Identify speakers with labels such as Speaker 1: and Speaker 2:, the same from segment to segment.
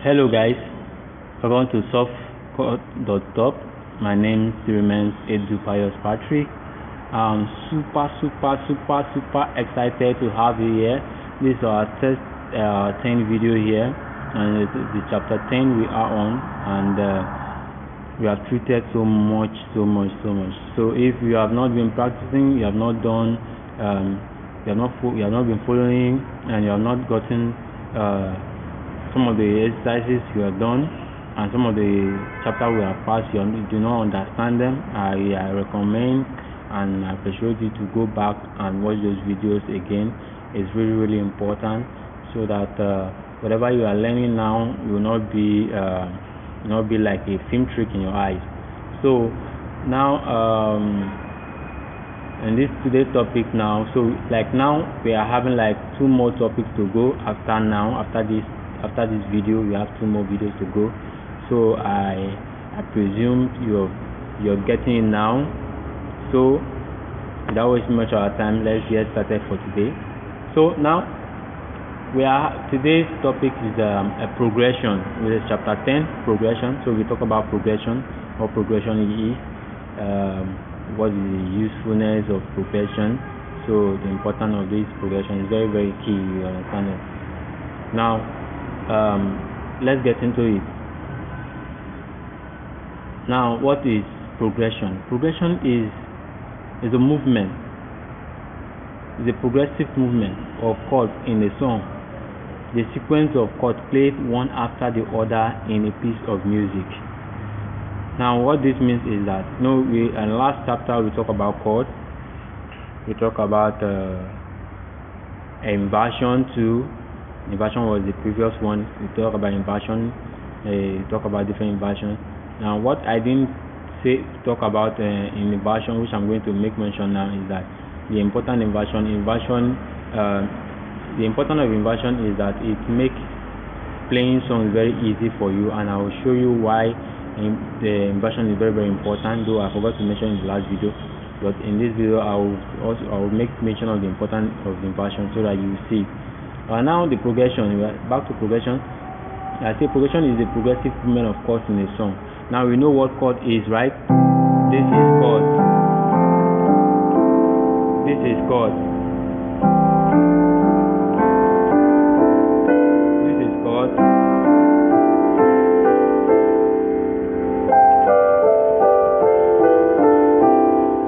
Speaker 1: Hello guys, welcome to Softchords. My name remains Edu Pius Patrick. I'm super excited to have you here. This is our test 10 video here, and it's the chapter 10 we are on, and we have treated so much. So if you have not been practicing, you have not done, you have not been following, and you have not gotten some of the exercises you have done and some of the chapters we have passed, you do not understand them, I recommend and I persuade you to go back and watch those videos again. It's really important, so that whatever you are learning now will not be like a film trick in your eyes. So now in this today's topic now, so like now we are having like 2 more topics to go after this video. We have 2 more videos to go, so I presume you're getting it now. So without wasting much of our time, let's get started for today. So now today's topic is a progression. This is chapter 10, progression. So we talk about progression, what progression is, what is the usefulness of progression. So the importance of this progression is very key, you understand it. Now let's get into it. Now, what is progression? Progression is a movement. It's a progressive movement of chords in a song. The sequence of chords played one after the other in a piece of music. Now, what this means is that in the last chapter we talk about chords. We talk about inversion too. Inversion was the previous one. We talk about inversion. Talk about different inversions. Now, what I didn't talk about in inversion, which I'm going to make mention now, is that the importance of inversion is that it makes playing songs very easy for you, and I will show you why the inversion is very important. Though I forgot to mention in the last video, but in this video I will make mention of the importance of the inversion so that you will see. Now the progression, back to progression. I say progression is the progressive movement of chords in a song. Now we know what chord is, right? This is chord. This is chord. This is chord.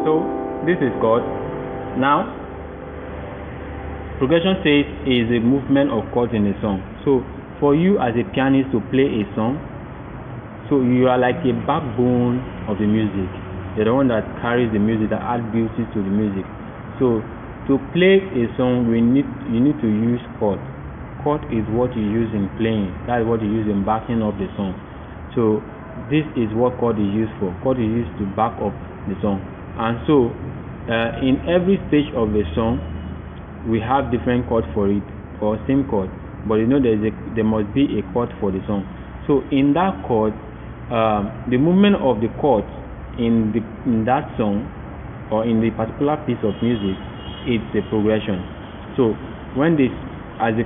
Speaker 1: So this is chord. Now progression says is a movement of chords in a song. So for you as a pianist to play a song, so you are like a backbone of the music. You're the one that carries the music, that adds beauty to the music. So to play a song, you need to use chord. Chord is what you use in playing. That is what you use in backing up the song. So this is what chord is used for. Chord is used to back up the song. And so in every stage of the song, we have different chords for it, or same chord, but there must be a chord for the song. So in that chord, the movement of the chords in that song, or in the particular piece of music, it's a progression. So when as the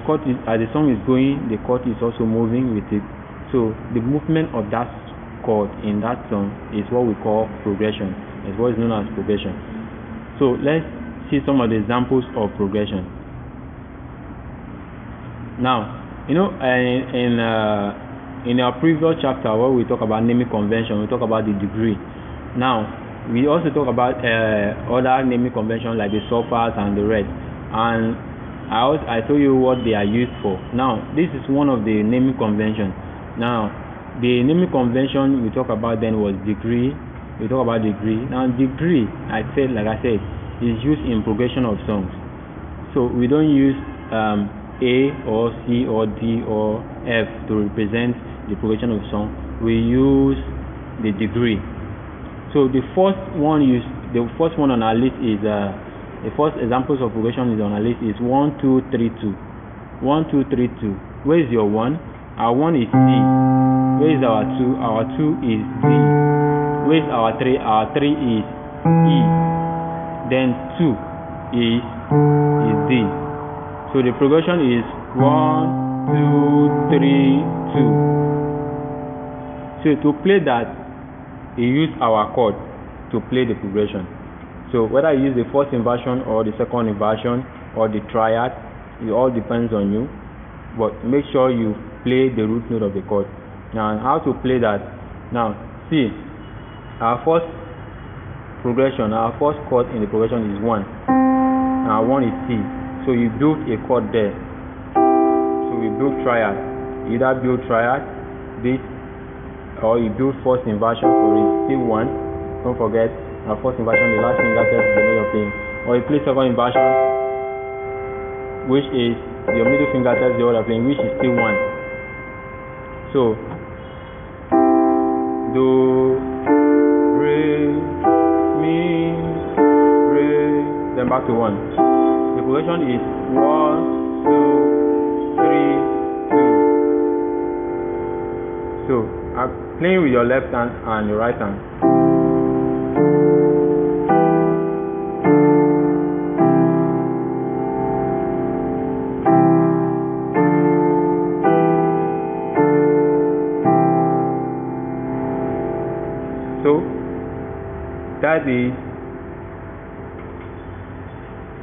Speaker 1: song is going, the chord is also moving with it. So the movement of that chord in that song is what we call progression. It's what is known as progression. So let's see some of the examples of progression. Now, in our previous chapter where we talk about naming convention, we talk about the degree. Now, we also talk about other naming conventions like the softchords and the rest. And I told you what they are used for. Now, this is one of the naming conventions. Now, the naming convention we talk about then was degree. We talk about degree. Now, degree, like I said, is used in progression of songs. So we don't use A or C or D or F to represent the progression of song. We use the degree. So the first one on our list is the first examples of progression is on our list is 1 2 3 2. 1 2 3 2. Where is your 1? Our 1 is C. Where is our 2? Our 2 is D. Where is our 3? Our 3 is E. Then 2 is D. So the progression is 1 2 3 2. So to play that, you use our chord to play the progression. So whether you use the first inversion or the second inversion or the triad, it all depends on you. But make sure you play the root note of the chord. Now how to play that? Now see, our first progression, our first chord in the progression is 1. Now 1 is C. So you build a chord there. So we build triad. Either build triad, this, or you build first inversion for it, still 1. Don't forget, our first inversion, the last finger test is the note you're playing. Or you play second inversion, which is your middle finger test the other playing, which is still 1. So do, re, mi, re, then back to 1. The progression is 1, 2, 3, 2. So I'm playing with your left hand and your right hand. So that is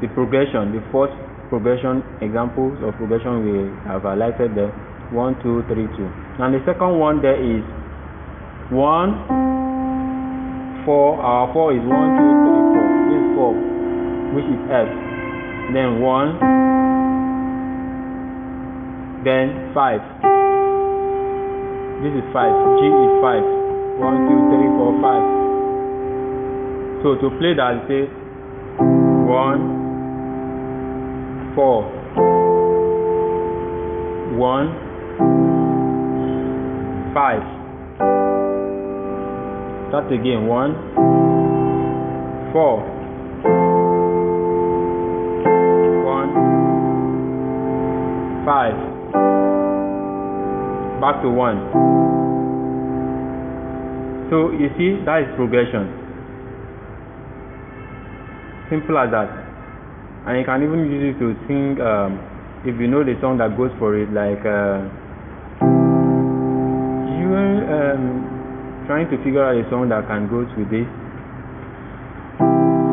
Speaker 1: the progression, the first progression, examples of progression we have highlighted there. 1, 2, 3, 2. And the second one there is 1, 4. Our 4 is 1, 2, 3, 4. This is 4, which is F. Then 1, then 5. This is 5. G is 5. 1, 2, 3, 4, 5. So to play that, say 1, 4, 1, 5. Start again. 1, 4, 1, 5. Back to 1. So you see, that is progression. Simple as that. And you can even use it to sing if you know the song that goes for it, like you are trying to figure out a song that can go with this.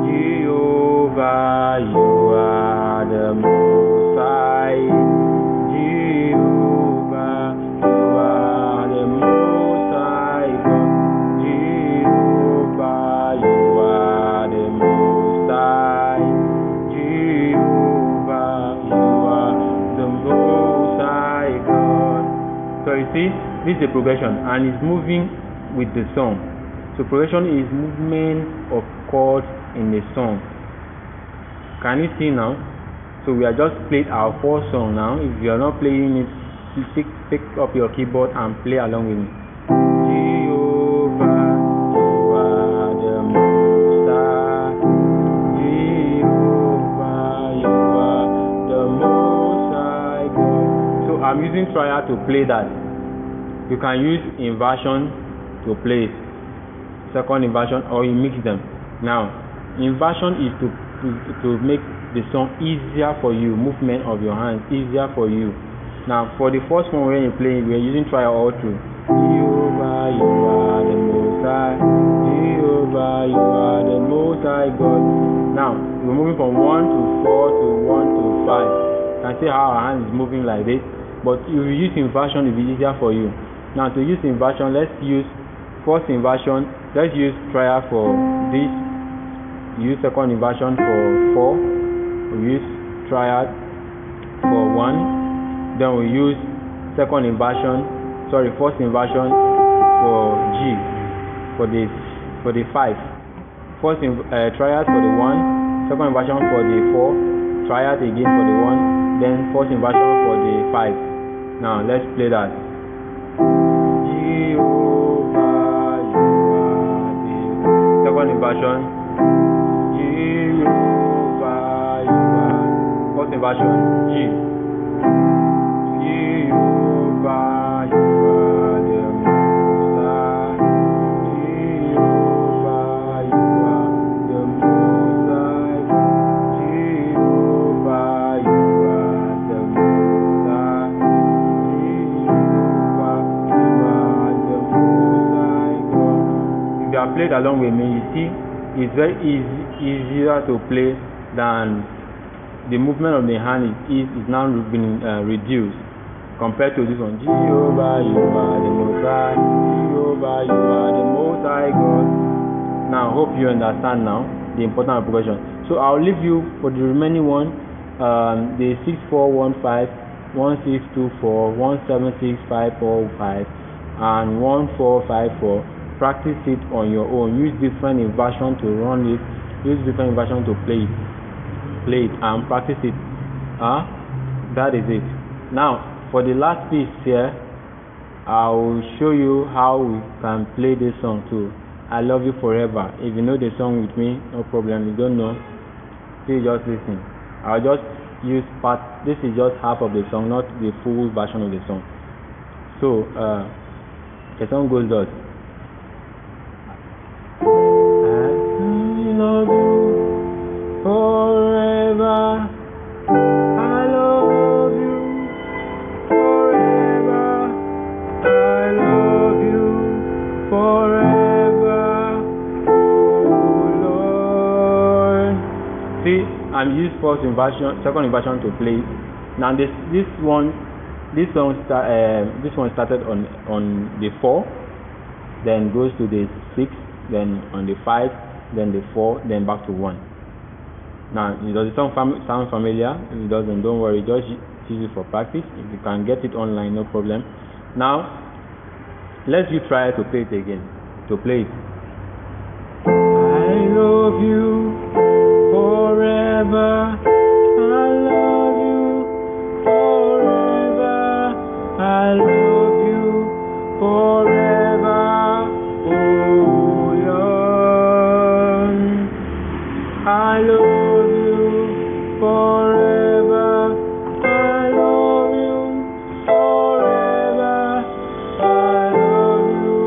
Speaker 1: Jehovah, you are the Most High. Jehovah, you are the Most High God. Jehovah, you are the Most High. Jehovah, you are the Most High God. So you see, this is the progression, and it's moving with the song. So progression is movement of chords in the song. Can you see now? So we are just played our first song now. If you are not playing it, pick up your keyboard and play along with me. Jehovah, you are the Most High. Jehovah, you are the Most High God. So I'm using triad to play that. You can use inversion to play it, second inversion, or you mix them. Now inversion is to make the song easier for you, movement of your hands easier for you. Now for the first one, when you play it, we are using triad all through. Jehovah, you are the Most High. Jehovah, you are the Most High God. Now we're moving from 1 to 4 to 1 to 5. You can see how our hand is moving like this, but if you use inversion, it will be easier for you. Now to use inversion, let's use first inversion. Let's use triad for this. Use second inversion for 4. We use triad for 1. Then we use first inversion for G for the 5. First triad for the 1, second inversion for the 4, triad again for the 1, then first inversion for the 5. Now let's play that. Jehovah, you are the second inversion. Jehovah, you are first inversion G. Jehovah, you are the Most High. Jehovah, you are the Most High. Jehovah, you are the Most High. Jehovah, you have played along with me, you see it's very easier to play than the movement of the hand is now been reduced compared to this one. Jehovah, you are the most high. Jehovah, you are the most high God. Now, hope you understand now the importance of progression. So I'll leave you for the remaining one, the 6415, 1624, 176545, and 1454. Practice it on your own. Use different inversion to run it. Use different inversion to play it and practice it. That is it. Now, for the last piece here, I will show you how we can play this song too. I Love You Forever. If you know the song with me, no problem. You don't know, please just listen. I'll just use part. This is just half of the song, not the full version of the song. So the song goes thus. I love you forever. I love you forever. I love you forever. Oh Lord. See, I'm used second inversion to play. Now this song started on the 4, then goes to the 6, then on the 5, then the 4, then back to 1. Now, does the song sound familiar? If it doesn't, don't worry, just use it for practice. If you can get it online, no problem. Now, let's you try to play it again. To play it. I love you forever. I love you forever. I love you forever. Oh Lord, I love you forever. I love you forever. I love you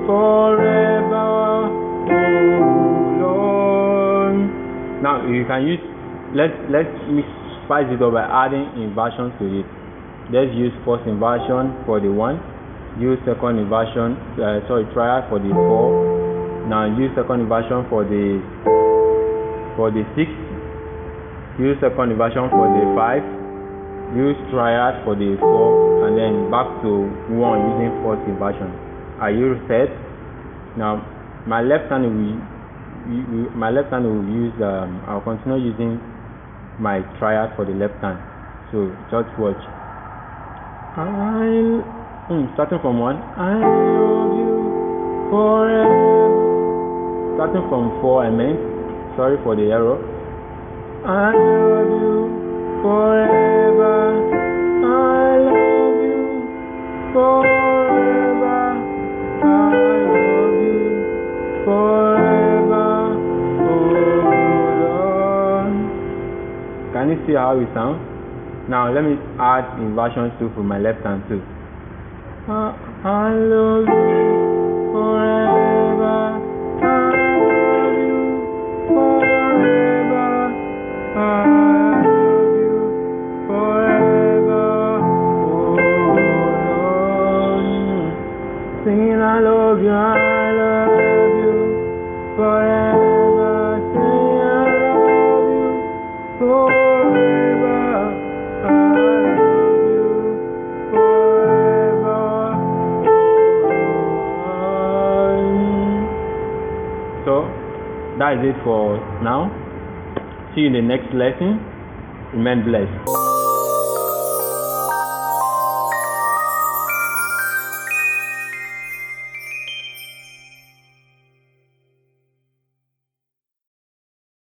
Speaker 1: forever. Oh Lord. Now you can use. Let's spice it up by adding inversions to it. Let's use first inversion for the 1. Use second inversion. Triad for the 4. Now use second inversion for the 6. Use second inversion for the 5. Use triad for the 4, and then back to 1 using first inversion. Are you set? Now my left hand will use. I'll continue using my triad for the left hand. So just watch. Starting from 1. I love you forever. Starting from 4, I meant. Sorry for the error. I love you forever. I love you forever. I love you forever. Oh Lord. Can you see how it sounds? Now let me add inversions too for my left hand too. I love you forever. I love you forever. I love you forever. Oh Lord, singing I love you forever. Singing I love you forever. I love you forever. So that is it for now. See you in the next lesson. Remain blessed.